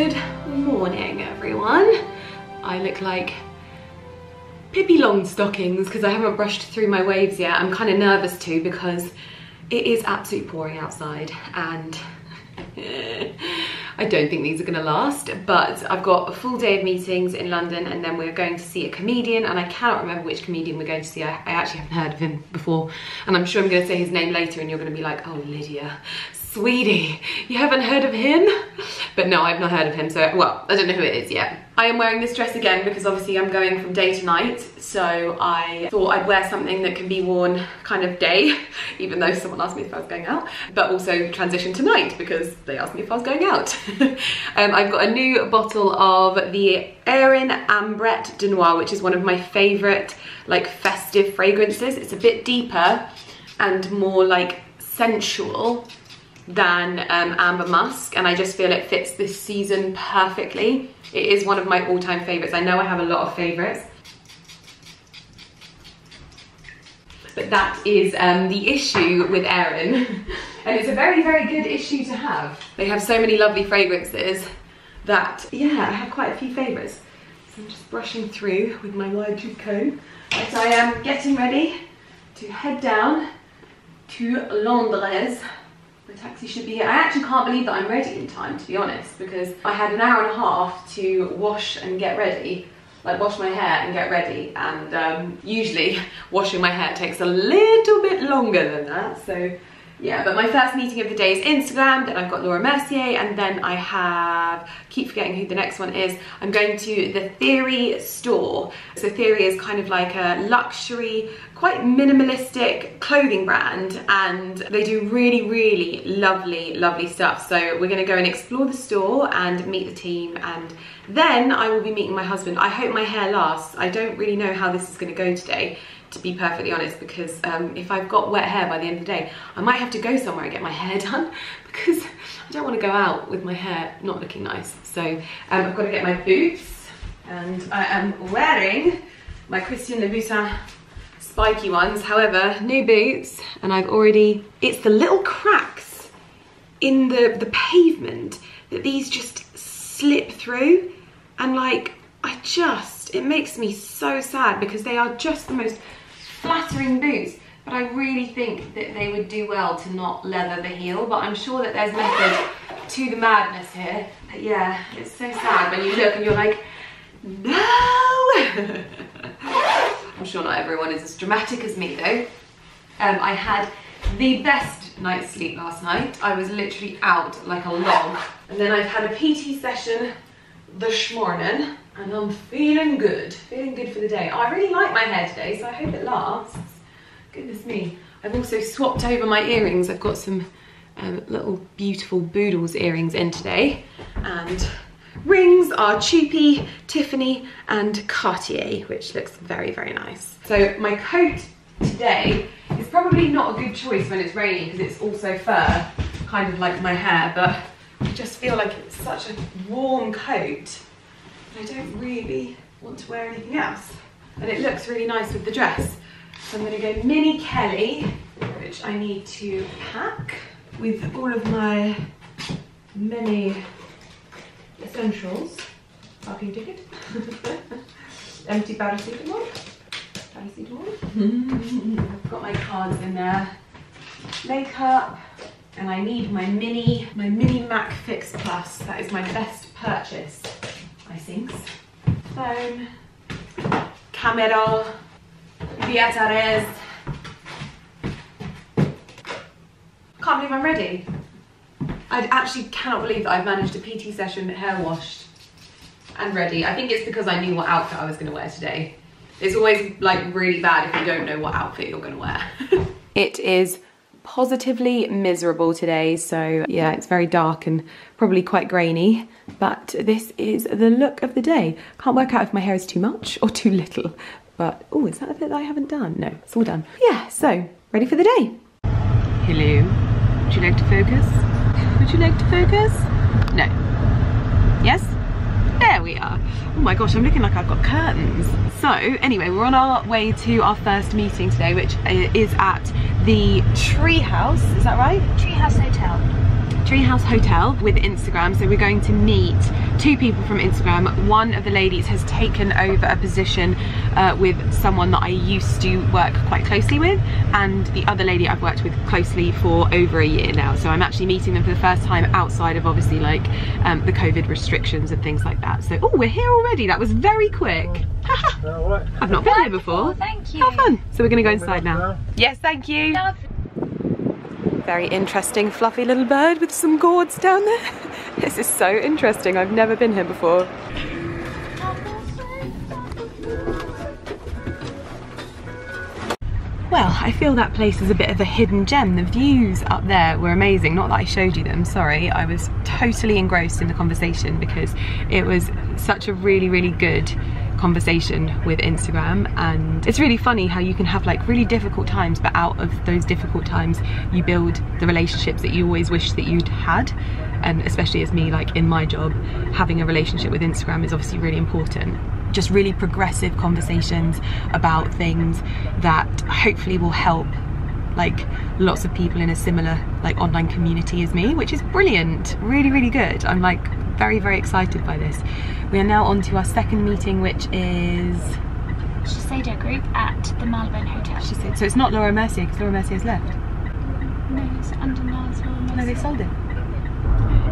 Good morning, everyone. I look like Pippi Longstockings because I haven't brushed through my waves yet. I'm kind of nervous too because it is absolutely pouring outside and I don't think these are gonna last, but I've got a full day of meetings in London and then we're going to see a comedian, and I cannot remember which comedian we're going to see. I actually haven't heard of him before, and I'm sure I'm gonna say his name later and you're gonna be like, oh Lydia, sweetie, you haven't heard of him? But no, I've not heard of him, so, well, I don't know who it is yet. I am wearing this dress again because obviously I'm going from day to night, so I thought I'd wear something that can be worn kind of day, even though someone asked me if I was going out, but also transition to night because they asked me if I was going out. I've got a new bottle of the Erin Ambrette de Noir, which is one of my favourite like festive fragrances. It's a bit deeper and more like sensual than Amber Musk, and I just feel it fits this season perfectly. It is one of my all-time favourites. I know I have a lot of favourites, but that is the issue with Erin, and it's a very, very good issue to have. They have so many lovely fragrances that, yeah, I have quite a few favourites. So I'm just brushing through with my wide tooth comb. But I am getting ready to head down to Londres. The taxi should be here. I actually can't believe that I'm ready in time, to be honest, because I had an hour and a half to wash and get ready, like wash my hair and get ready, and usually washing my hair takes a little bit longer than that, so yeah. But my first meeting of the day is Instagram, then I've got Laura Mercier, and then I have, keep forgetting who the next one is, I'm going to the Theory store. So Theory is kind of like a luxury, quite minimalistic clothing brand, and they do really, really lovely, lovely stuff. So we're gonna go and explore the store and meet the team, and then I will be meeting my husband. I hope my hair lasts. I don't really know how this is gonna go today, to be perfectly honest, because if I've got wet hair by the end of the day, I might have to go somewhere and get my hair done because I don't want to go out with my hair not looking nice. So I've got to get my boots, and I am wearing my Christian Louboutin spiky ones. However, new boots, and I've already, it's the little cracks in the pavement that these just slip through, and like, it makes me so sad because they are just the most flattering boots, but I really think that they would do well to not leather the heel, but I'm sure that there's method to the madness here. But yeah, it's so sad when you look and you're like, no! I'm sure not everyone is as dramatic as me though. I had the best night's sleep last night. I was literally out like a log, and then I've had a PT session this morning, and I'm feeling good for the day. Oh, I really like my hair today, so I hope it lasts. Goodness me. I've also swapped over my earrings. I've got some little beautiful Boodles earrings in today, and rings are CHOO, Tiffany and Cartier, which looks very, very nice. So my coat today is probably not a good choice when it's raining because it's also fur, kind of like my hair, but I just feel like it's such a warm coat. I don't really want to wear anything else, and it looks really nice with the dress. So I'm going to go Mini Kelly, which I need to pack with all of my many essentials. Parking ticket, empty paracetamol. I've got my cards in there, makeup, and I need my mini Mac Fix Plus. That is my best purchase, I think. Phone, camera, batteries. Can't believe I'm ready. I actually cannot believe that I've managed a PT session, hair washed and ready. I think it's because I knew what outfit I was going to wear today. It's always like really bad if you don't know what outfit you're going to wear. It is positively miserable today, so yeah, it's very dark and probably quite grainy, but this is the look of the day. Can't work out if my hair is too much or too little, but oh, is that a bit that I haven't done? No, it's all done. Yeah, so ready for the day. Hello, would you like to focus? Would you like to focus? No. Yes? There we are. Oh my gosh, I'm looking like I've got curtains. So anyway, we're on our way to our first meeting today, which is at the Treehouse, is that right? Treehouse Hotel. Treehouse Hotel with Instagram. So we're going to meet two people from Instagram. One of the ladies has taken over a position with someone that I used to work quite closely with, and the other lady I've worked with closely for over a year now. So I'm actually meeting them for the first time outside of obviously like the COVID restrictions and things like that. So, oh, we're here already. That was very quick. I've not been here before. Thank you. How fun. So we're gonna go inside now. Yes, thank you. Very interesting fluffy little bird with some gourds down there. This is so interesting. I've never been here before. Well, I feel that place is a bit of a hidden gem. The views up there were amazing. Not that I showed you them, sorry. I was totally engrossed in the conversation because it was such a really, really good conversation with Instagram. And it's really funny how you can have like really difficult times, but out of those difficult times you build the relationships that you always wish that you'd had. And especially as me, like in my job, having a relationship with Instagram is obviously really important. Just really progressive conversations about things that hopefully will help like lots of people in a similar like online community as me, which is brilliant. Really, really good. I'm like very, very excited by this. We are now on to our second meeting, which is Shiseido Group at the Marylebone Hotel. So it's not Laura Mercier, because Laura Mercier's left. No, it's under Nars Laura Mercier. No, they sold it.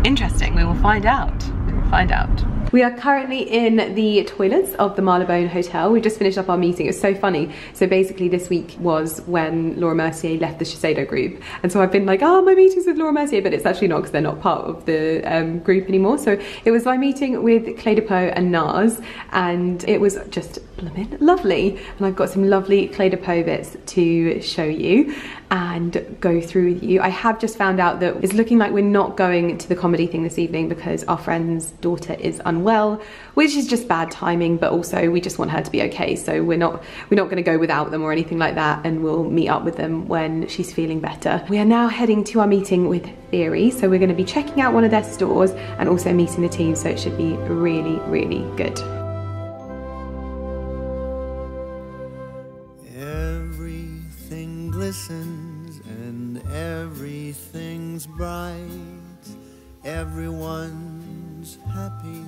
Interesting, we will find out. We will find out. We are currently in the toilets of the Marylebone Hotel. We just finished up our meeting. It was so funny. So basically this week was when Laura Mercier left the Shiseido group. And so I've been like, oh, my meeting's with Laura Mercier, but it's actually not because they're not part of the group anymore. So it was my meeting with Clé de Peau and NARS, and it was just blooming lovely. And I've got some lovely Clé de Peau bits to show you and go through with you. I have just found out that it's looking like we're not going to the comedy thing this evening because our friend's daughter is unwell, which is just bad timing, but also we just want her to be okay. So we're not going to go without them or anything like that, and we'll meet up with them when she's feeling better. We are now heading to our meeting with Theory, so we're going to be checking out one of their stores and also meeting the team, so it should be really, really good. Everything glistens and everything's bright. Everyone's happy,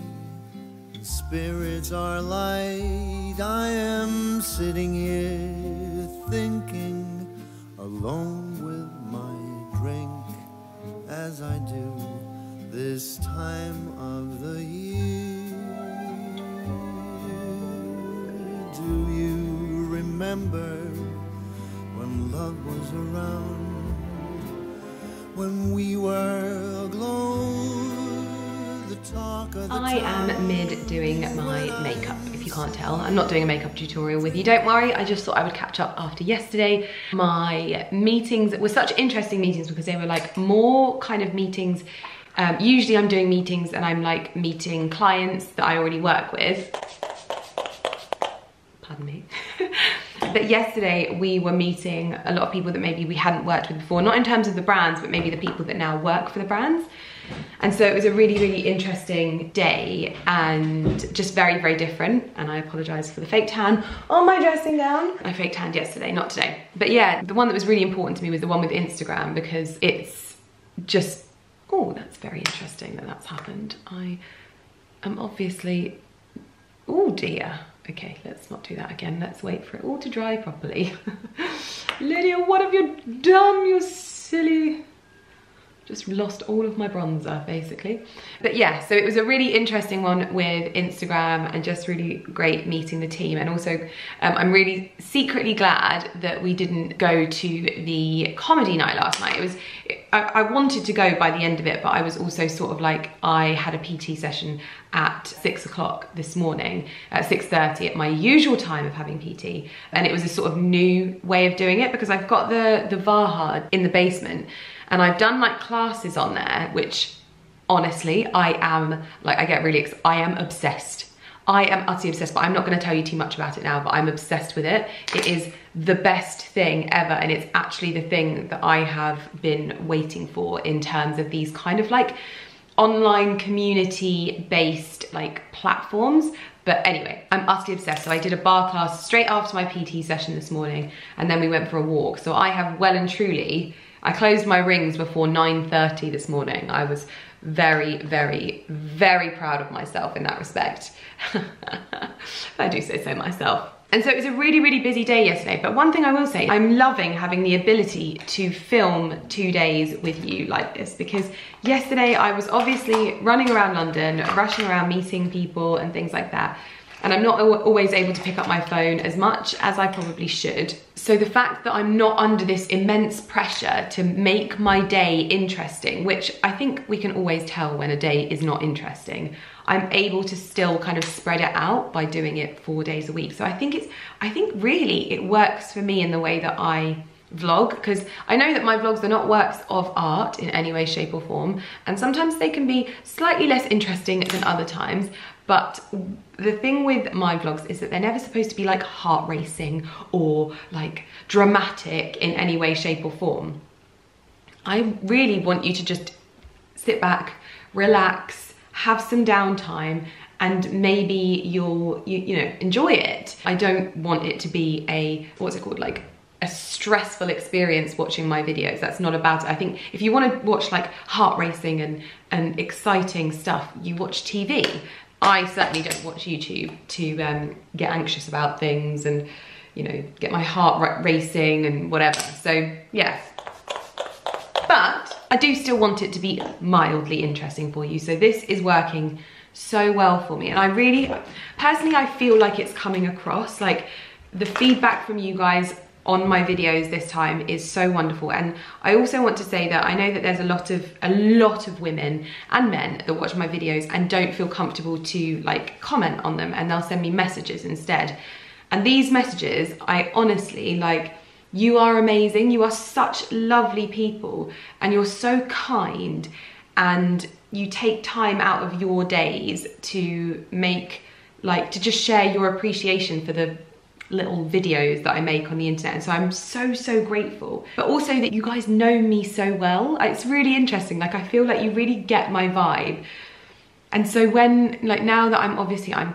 the spirits are light. I am sitting here thinking, alone with my drink, as I do this time of the year. Do you remember when love was around? When we were aglow, the talk of the I am mid doing my makeup, if you can't tell. I'm not doing a makeup tutorial with you, don't worry. I just thought I would catch up after yesterday. My meetings were such interesting meetings because they were like more kind of meetings. Usually I'm doing meetings and I'm like meeting clients that I already work with. Pardon me. But yesterday we were meeting a lot of people that maybe we hadn't worked with before, not in terms of the brands, but maybe the people that now work for the brands. And so it was a really, really interesting day and just very, very different. And I apologize for the fake tan on my dressing gown. I fake tanned yesterday, not today. But yeah, the one that was really important to me was the one with Instagram, because it's just, oh, that's very interesting that that's happened. I am obviously, oh dear. Okay, let's not do that again. Let's wait for it all to dry properly. Lydia, what have you done, you silly? Just lost all of my bronzer, basically. But yeah, so it was a really interesting one with Instagram and just really great meeting the team. And also, I'm really secretly glad that we didn't go to the comedy night last night. It was, I wanted to go by the end of it, but I was also sort of like, I had a PT session at 6 o'clock this morning, at 6:30 at my usual time of having PT. And it was a sort of new way of doing it because I've got the Varhard in the basement. And I've done like classes on there, which honestly, I am like, I am obsessed. I am utterly obsessed, but I'm not gonna tell you too much about it now, but I'm obsessed with it. It is the best thing ever. And it's actually the thing that I have been waiting for in terms of these kind of like online community based like platforms. But anyway, I'm utterly obsessed. So I did a bar class straight after my PT session this morning, and then we went for a walk. So I have well and truly, I closed my rings before 9:30 this morning. I was very, very, very proud of myself in that respect. I do say so myself. And so it was a really, really busy day yesterday, but one thing I will say, I'm loving having the ability to film 2 days with you like this, because yesterday I was obviously running around London, rushing around meeting people and things like that. And I'm not always able to pick up my phone as much as I probably should. So the fact that I'm not under this immense pressure to make my day interesting, which I think we can always tell when a day is not interesting, I'm able to still kind of spread it out by doing it 4 days a week. So I think really it works for me in the way that I vlog, because I know that my vlogs are not works of art in any way, shape or form, and sometimes they can be slightly less interesting than other times. But the thing with my vlogs is that they're never supposed to be like heart racing or like dramatic in any way, shape or form. I really want you to just sit back, relax, have some downtime, and maybe you'll enjoy it. I don't want it to be a, what's it called, like a stressful experience watching my videos. That's not about it. I think if you want to watch like heart racing and exciting stuff, you watch TV. I certainly don't watch YouTube to get anxious about things and, you know, get my heart racing and whatever. So yeah, but I do still want it to be mildly interesting for you. So this is working so well for me. And I really, personally, I feel like it's coming across. Like the feedback from you guys on my videos this time is so wonderful. And I also want to say that I know that there's a lot of women and men that watch my videos and don't feel comfortable to like comment on them, and they'll send me messages instead. And these messages, I honestly, like, you are amazing, you are such lovely people, and you're so kind, and you take time out of your days to make, like, to just share your appreciation for the little videos that I make on the internet. And so I'm so, so grateful. But also that you guys know me so well. It's really interesting. Like, I feel like you really get my vibe. And so when, like, now that I'm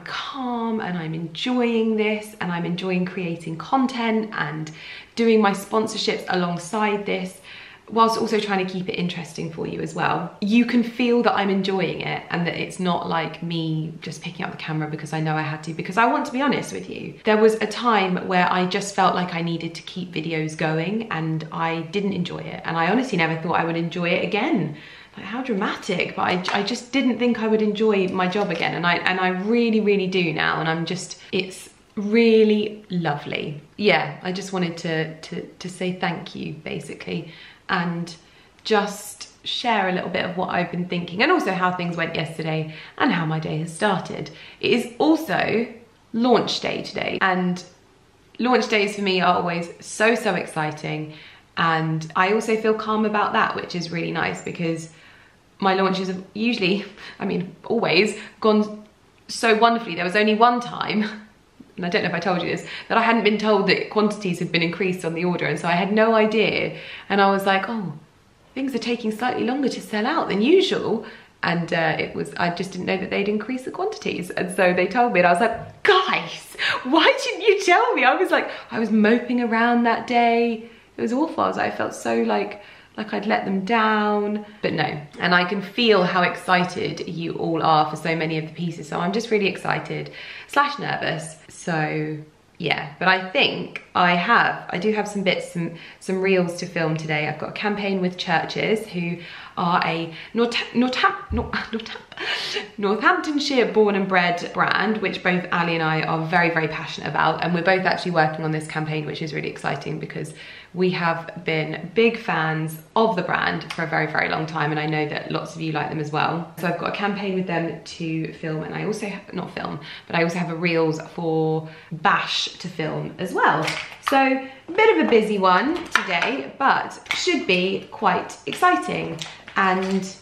calm and I'm enjoying this and I'm enjoying creating content and doing my sponsorships alongside this, whilst also trying to keep it interesting for you as well, you can feel that I'm enjoying it and that it's not like me just picking up the camera because I know I had to, because I want to be honest with you. There was a time where I just felt like I needed to keep videos going and I didn't enjoy it. And I honestly never thought I would enjoy it again. Like, how dramatic, but I just didn't think I would enjoy my job again. And I really, really do now. And it's really lovely. Yeah, I just wanted to say thank you, basically, and just share a little bit of what I've been thinking and also how things went yesterday and how my day has started. It is also launch day today, and launch days for me are always so, so exciting, and I also feel calm about that, which is really nice because my launches have usually, I mean, always gone so wonderfully. There was only one time, and I don't know if I told you this, that I hadn't been told that quantities had been increased on the order, and so I had no idea, and I was like, oh, things are taking slightly longer to sell out than usual, and I just didn't know that they'd increased the quantities, and so they told me, and I was like, guys, why didn't you tell me? I was moping around that day. It was awful. I felt so like I'd let them down, but no. And I can feel how excited you all are for so many of the pieces. So I'm just really excited / nervous. So yeah, but I think I do have some bits, some reels to film today. I've got a campaign with Churches, who are a Northamptonshire born and bred brand, which both Ali and I are very, very passionate about. And we're both actually working on this campaign, which is really exciting because we have been big fans of the brand for a very, very long time. And I know that lots of you like them as well. So I've got a campaign with them to film, and I also, not film, but I also have a reels for Bash to film as well. So a bit of a busy one today, but should be quite exciting. And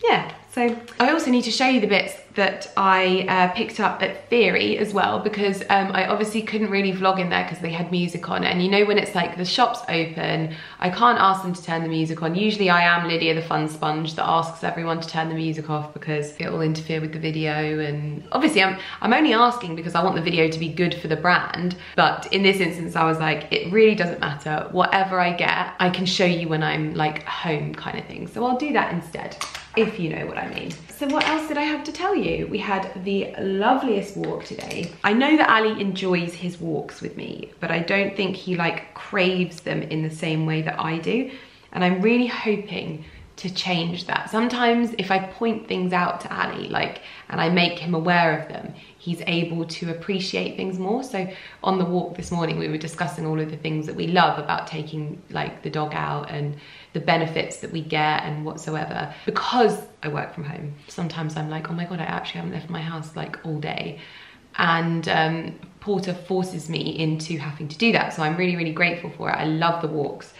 yeah, so I also need to show you the bits that I picked up at Theory as well, because I obviously couldn't really vlog in there because they had music on. And you know, when it's like the shop's open, I can't ask them to turn the music on. Usually I am Lydia the fun sponge that asks everyone to turn the music off because it will interfere with the video. And obviously I'm only asking because I want the video to be good for the brand. But in this instance, I was like, it really doesn't matter. Whatever I get, I can show you when I'm like home kind of thing. So I'll do that instead. if you know what I mean. So what else did I have to tell you? We had the loveliest walk today. I know that Ali enjoys his walks with me, but I don't think he like craves them in the same way that I do. And I'm really hoping to change that. Sometimes if I point things out to Ali, like, and I make him aware of them, he's able to appreciate things more. So on the walk this morning, we were discussing all of the things that we love about taking like the dog out and the benefits that we get and whatsoever. Because I work from home, sometimes I'm like, oh my God, I actually haven't left my house like all day. And Porter forces me into having to do that. So I'm really, really grateful for it. I love the walks.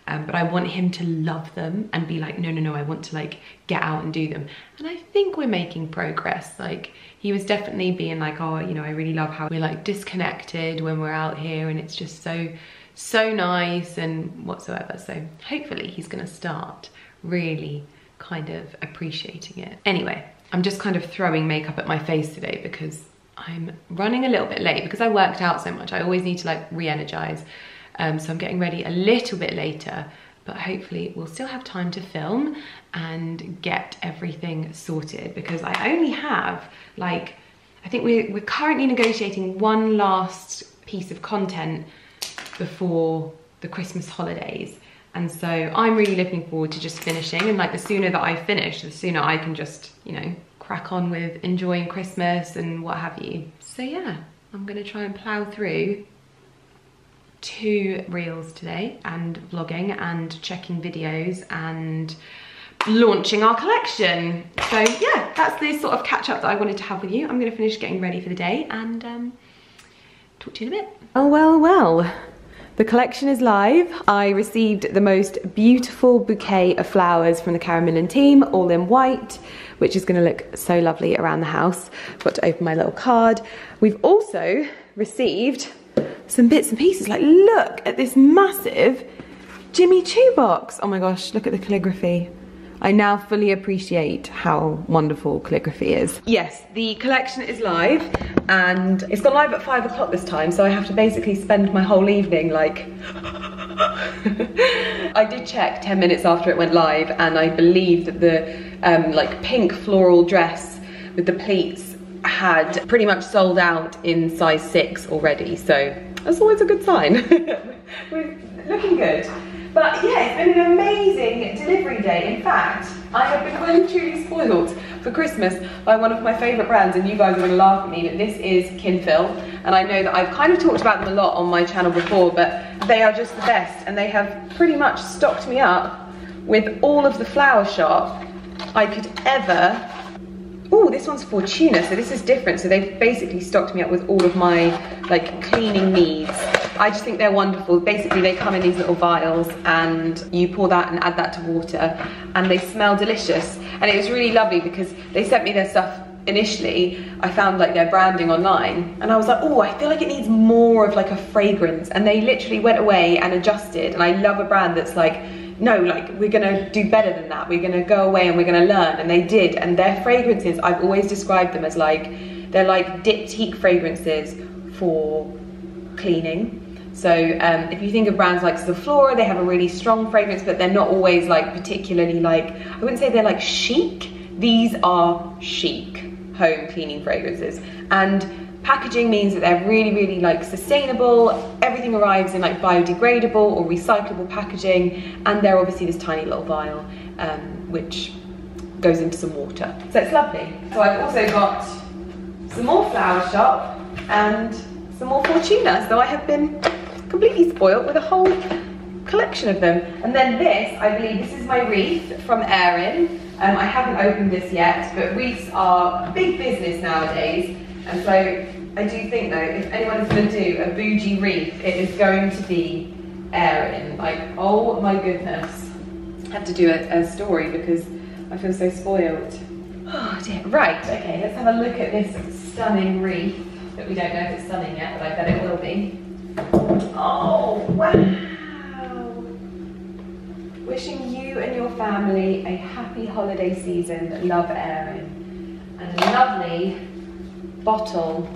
But I want him to love them and be like, no, I want to like get out and do them. And I think we're making progress. Like he was definitely being like, oh, you know, I really love how we're like disconnected when we're out here and it's just so nice and whatsoever. So hopefully he's gonna start really kind of appreciating it. Anyway, I'm just kind of throwing makeup at my face today because I'm running a little bit late because I worked out so much. I always need to like re-energize. So I'm getting ready a little bit later, but hopefully we'll still have time to film and get everything sorted because I only have like, I think we're currently negotiating one last piece of content before the Christmas holidays. And so I'm really looking forward to just finishing, and like the sooner that I finish, the sooner I can just, you know, crack on with enjoying Christmas and what have you. So yeah, I'm gonna try and plow through 2 reels today and vlogging and checking videos and launching our collection. So yeah, that's the sort of catch up that I wanted to have with you. I'm gonna finish getting ready for the day and talk to you in a bit. Well, the collection is live. I received the most beautiful bouquet of flowers from the Karen Millen team, all in white, which is gonna look so lovely around the house. I've got to open my little card. We've also received some bits and pieces. Like, look at this massive Jimmy Choo box. Oh my gosh, look at the calligraphy. I now fully appreciate how wonderful calligraphy is. Yes, the collection is live and it's gone live at 5 o'clock this time, so I have to basically spend my whole evening like I did check 10 minutes after it went live and I believe that the like pink floral dress with the pleats had pretty much sold out in size 6 already, so that's always a good sign. We're looking good. But yeah, it's been an amazing delivery day. In fact, I have been well and truly spoiled for Christmas by one of my favourite brands, and you guys are going to laugh at me, but this is Kinfil, and I know that I've kind of talked about them a lot on my channel before, but they are just the best, and they have pretty much stocked me up with all of the flower shop I could ever. Oh, this one's Fortuna, so this is different. So they've basically stocked me up with all of my like cleaning needs. I just think they're wonderful. Basically, they come in these little vials and you pour that and add that to water and they smell delicious. And it was really lovely because they sent me their stuff initially. I found like their branding online and I was like, oh, I feel like it needs more of like a fragrance. And they literally went away and adjusted. And I love a brand that's like, no, like we're gonna do better than that. We're gonna go away and we're gonna learn, and they did. And their fragrances, I've always described them as like, they're like diptyque fragrances for cleaning. So if you think of brands like Sephora, they have a really strong fragrance, but they're not always like particularly like, I wouldn't say they're like chic. These are chic home cleaning fragrances. And packaging means that they're really, really like sustainable. Everything arrives in like biodegradable or recyclable packaging, and they're obviously this tiny little vial which goes into some water. So it's lovely. So I've also got some more Flower Shop and some more Fortuna. So I have been completely spoiled with a whole collection of them. And then this, I believe this is my wreath from Erin. I haven't opened this yet, but wreaths are big business nowadays. And so I do think though, if anyone is going to do a bougie wreath, it is going to be Erin. Like, oh my goodness. I have to do a story because I feel so spoiled. Oh dear. Right, okay, let's have a look at this stunning wreath that we don't know if it's stunning yet, but I bet it will be. Oh, wow. Wishing you and your family a happy holiday season. Love, Erin. And a lovely bottle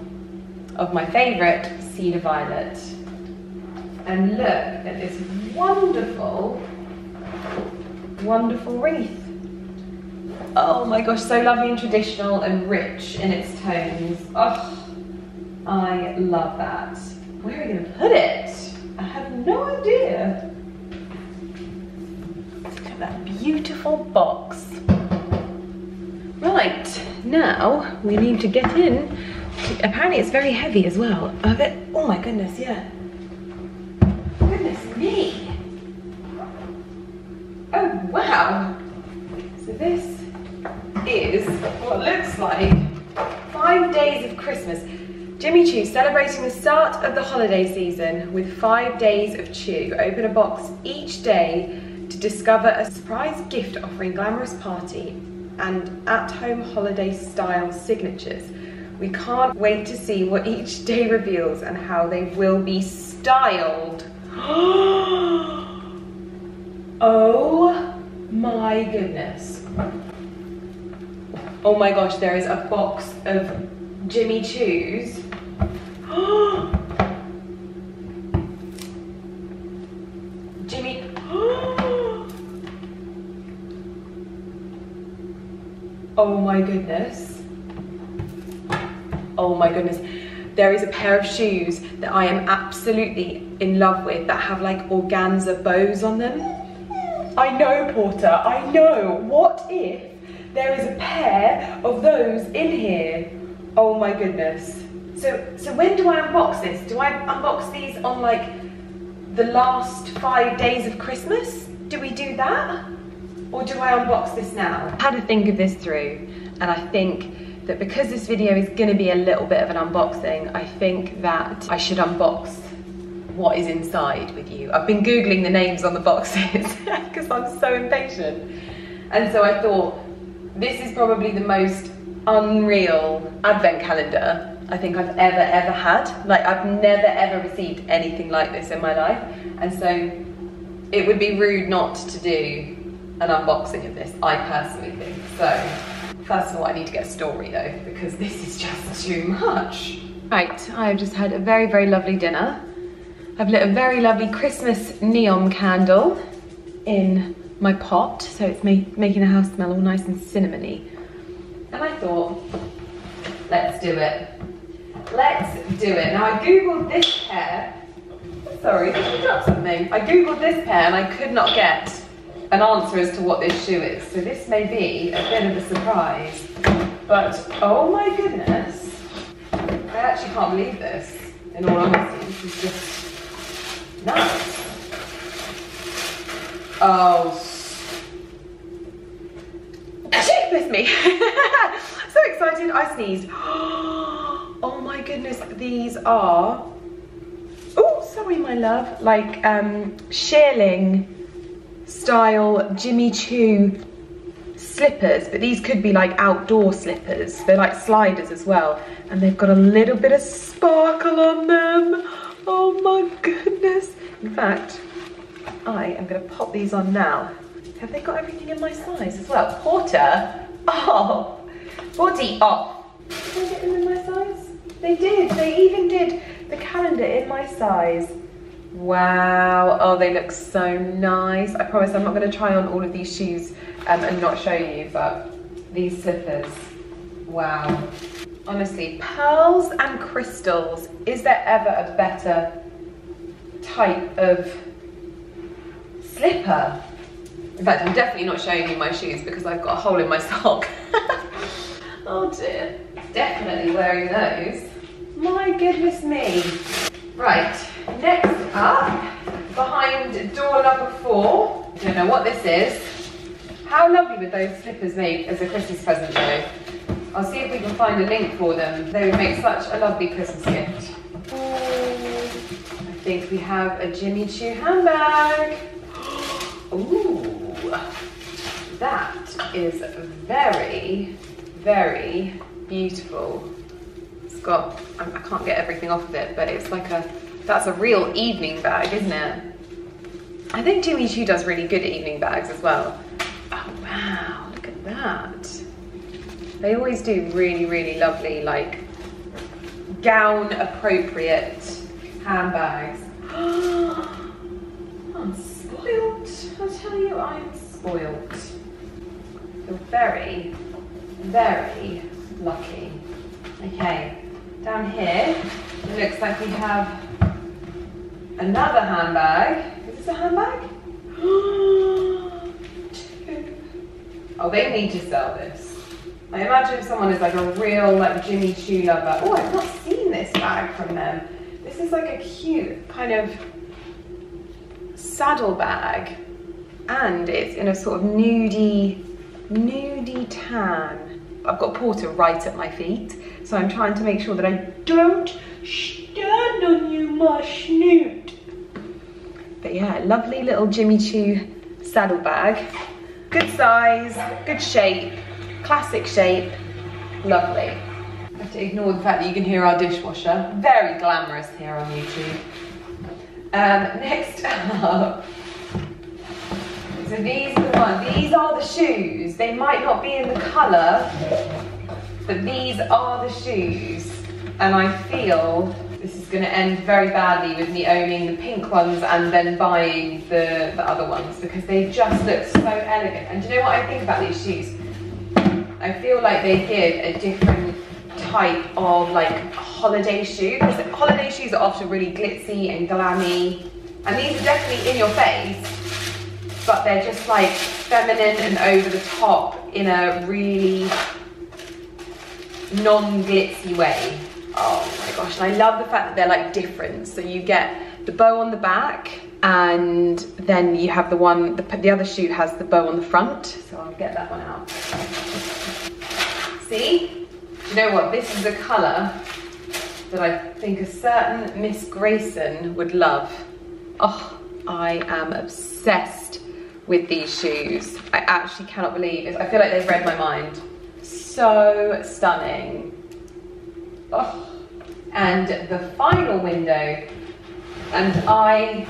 of my favourite cedar violet. And look at this wonderful, wonderful wreath. Oh my gosh, so lovely and traditional and rich in its tones. Oh, I love that. Where are we gonna put it? I have no idea. Look at that beautiful box. Right, now we need to get in. Apparently it's very heavy as well. Oh my goodness, yeah. Goodness me. Oh wow. So this is what looks like 5 days of Christmas. Jimmy Choo celebrating the start of the holiday season with 5 days of Choo. Open a box each day to discover a surprise gift offering glamorous party and at-home holiday style signatures. We can't wait to see what each day reveals and how they will be styled. Oh my goodness. Oh my gosh, there is a box of Jimmy Choos. Jimmy. Oh my goodness. Oh my goodness. There is a pair of shoes that I am absolutely in love with that have like organza bows on them. I know, Porter, I know. What if there is a pair of those in here? Oh my goodness. So when do I unbox this? Do I unbox these on like the last 5 days of Christmas? Do we do that? Or do I unbox this now? I had to think of this through, and I think that because this video is gonna be a little bit of an unboxing, I think that I should unbox what is inside with you. I've been Googling the names on the boxes because I'm so impatient. And so I thought, this is probably the most unreal advent calendar I think I've ever had. Like, I've never ever received anything like this in my life. And so it would be rude not to do an unboxing of this, I personally think. So first of all, I need to get a story though, because this is just too much. Right, I've just had a very, very lovely dinner. I've lit a very lovely Christmas neon candle in my pot, so it's making the house smell all nice and cinnamony. And I thought, let's do it. Let's do it. Now I Googled this pair. Sorry, did I drop something? I Googled this pair and I could not get an answer as to what this shoe is. So this may be a bit of a surprise. But oh my goodness. I actually can't believe this, in all honesty. This is just nuts. Oh, bless me. So excited, I sneezed. Oh my goodness, these are, oh, sorry my love, like shearling style Jimmy Choo slippers, but these could be like outdoor slippers. They're like sliders as well, and they've got a little bit of sparkle on them. Oh my goodness. In fact, I am gonna pop these on now. Have they got everything in my size as well? Porter, oh, 40 off. Did I get them in my size? They did, they even did the calendar in my size. Wow, oh, they look so nice. I promise I'm not gonna try on all of these shoes and not show you, but these slippers, wow. Honestly, pearls and crystals, is there ever a better type of slipper? In fact, I'm definitely not showing you my shoes because I've got a hole in my sock. Oh dear, definitely wearing those. My goodness me. Right, next up, behind door number 4, I don't know what this is. How lovely would those slippers make as a Christmas present though? I'll see if we can find a link for them. They would make such a lovely Christmas gift. Oh, I think we have a Jimmy Choo handbag. Ooh, that is very, very beautiful. It's got, I can't get everything off of it, but it's like that's a real evening bag, isn't it? I think Jimmy Choo does really good evening bags as well. Oh wow, look at that. They always do really, really lovely, like, gown appropriate handbags. I'm spoilt, I tell you, I'm spoilt. You're very, very lucky. Okay, down here, it looks like we have another handbag. Is this a handbag? Oh, they need to sell this. I imagine if someone is like a real like Jimmy Choo lover. Oh, I've not seen this bag from them. This is like a cute kind of saddle bag, and it's in a sort of nudie tan. I've got Porter right at my feet, so I'm trying to make sure that I don't stand on you, my snoot. But yeah, lovely little Jimmy Choo saddle bag. Good size, good shape, classic shape, lovely. I have to ignore the fact that you can hear our dishwasher. Very glamorous here on YouTube. Next up, so these are the ones, these are the shoes. They might not be in the colour, but these are the shoes. And I feel this is going to end very badly with me owning the pink ones and then buying the other ones, because they just look so elegant. And do you know what I think about these shoes? I feel like they give a different type of like holiday shoe, because holiday shoes are often really glitzy and glammy, and these are definitely in your face, but they're just like feminine and over the top in a really non-glitzy way. Oh my gosh, and I love the fact that they're like different. So you get the bow on the back, and then you have the one, the other shoe has the bow on the front. So I'll get that one out. See? Do you know what? This is a colour that I think a certain Miss Grayson would love. Oh, I am obsessed with these shoes. I actually cannot believe it. I feel like they've read my mind. So stunning. Oh. And the final window, and I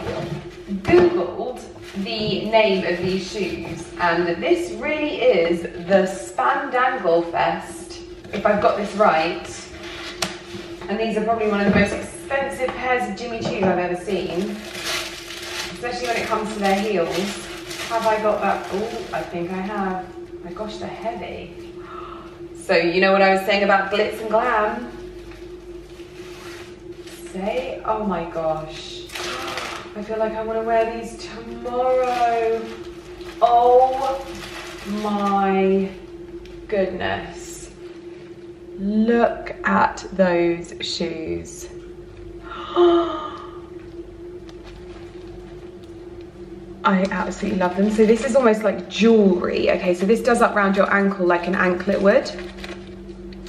googled the name of these shoes, and this really is the Spandangle Fest, if I've got this right. And these are probably one of the most expensive pairs of Jimmy Choo I've ever seen, especially when it comes to their heels. Have I got that? Oh, I think I have. Oh my gosh, they're heavy. So you know what I was saying about glitz and glam? Say, oh my gosh. I feel like I want to wear these tomorrow. Oh my goodness. Look at those shoes. I absolutely love them. So this is almost like jewelry. Okay, so this does up around your ankle like an anklet would.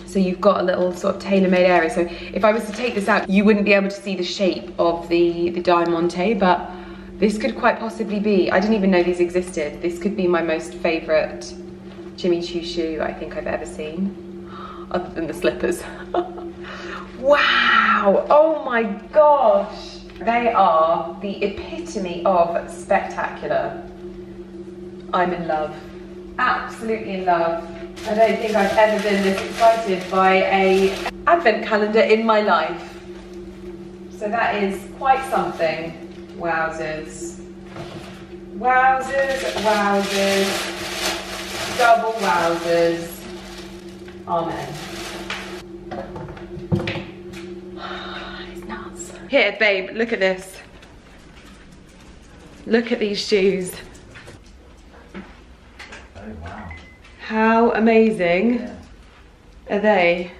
So you've got a little sort of tailor-made area. So if I was to take this out, you wouldn't be able to see the shape of the diamante, but this could quite possibly be, I didn't even know these existed. This could be my most favorite Jimmy Choo shoe I think I've ever seen, other than the slippers. Wow, oh my gosh. They are the epitome of spectacular. I'm in love, absolutely in love. I don't think I've ever been this excited by an advent calendar in my life. So that is quite something. Wowzers. Wowzers, wowzers, double wowzers. Amen. It's nuts. Here, babe, look at this. Look at these shoes. Oh, wow. How amazing are they?